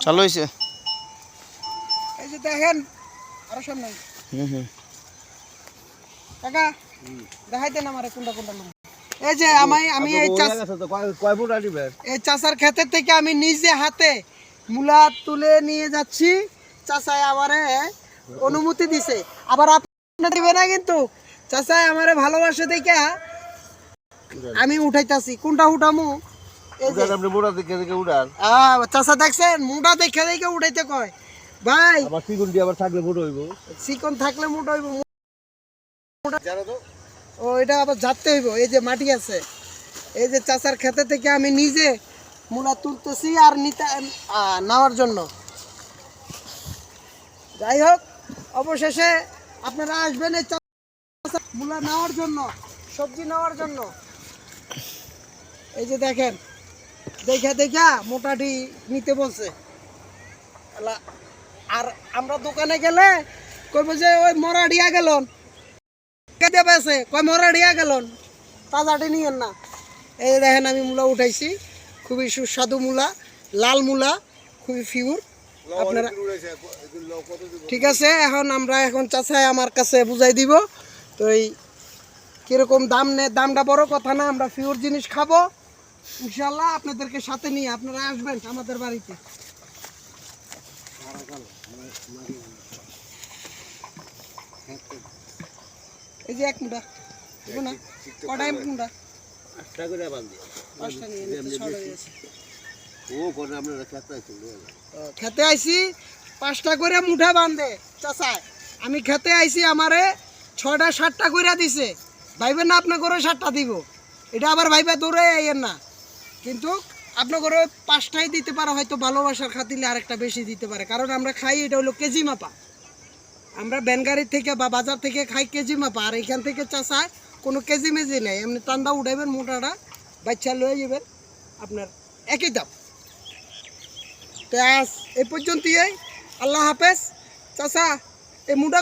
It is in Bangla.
চালু হয়েছে। এই যে দেখেন আরো সামনে কাকা দেখাইতেন আমারে কোনটা কোনটা নাম। এই যে আমি এই চাষার ক্ষেতের থেকে আমি নিজে হাতে মূলা তুলে নিয়ে যাচ্ছি। চাষায় আমারে অনুমতি দিছে, আবার আপনার দিবে না কিন্তু চাষায় আমারে ভালোবাসে দেখে আমি উঠাইতাছি। কোনটা উঠামু? চাষা দেখছেন মোটা দেখে দেখে উঠাইতে কয় ভাই, চিকন থাকলে মোটা হইব। ও এটা আবার ঝাড়তে হইব। এই যে মাটি আছে, এই যে চাষার খেতে থেকে আমি নিজে মূলা তুলতেছি আর নেওয়ার জন্য। যাই হোক, অবশেষে আপনারা আসবেন এই মূলা নেওয়ার জন্য, সবজি নেওয়ার জন্য। এই যে দেখেন, দেখা মোটাটি নিতে বলছে। আর আমরা দোকানে গেলে কইব যে ওই মরা ডিয়া গেলন, কেটে পেয়েছে কয় মরা ডিয়া গেলন, তাজাটি নিয়েন না। এই দেখেন আমি মূলা উঠাইছি, খুবই সুস্বাদু মূলা, লাল মূলা, খুবই ফিউর। আপনারা ঠিক আছে, এখন চাচাই আমার কাছে বুঝাই দিব। তো এই কিরকম দাম নেই, দামটা বড় কথা না, আমরা ফিউর জিনিস খাবো ইনশাল্লাহ। আপনাদেরকে সাথে নিয়ে আপনারা আসবেন আমাদের বাড়িতে। এই যে এক মুঠা না, কটাই মুঠা খেতে আইসি 5টা করে মুঠা বান্ধে চাচায়। আমি খেতে আইসি, আমারে 6টা 7টা করে দিছে। ভাইবেন না আপনার করে 7টা দিব, এটা আবার ভাইবা দৌড়ে আইয়েন না। কিন্তু আপনার করে 5টাই দিতে পারে, হয়তো ভালোবাসার খাতিলে আরেকটা বেশি দিতে পারে। কারণ আমরা খাই এটা হলো কেজি মাপা, আমরা ব্যানগাড়ির থেকে বা বাজার থেকে খাই কেজি মাপা। আর এখান থেকে চাষায় কোনো কেজি মেজি নেই, এমনি টান্দা উঠাইবেন মোটাটা বাচ্চা লয়ে যাবেন, আপনার একই দাম। তো আজ এই পর্যন্তই, আল্লাহ হাফেজ। চাষা এই মুটা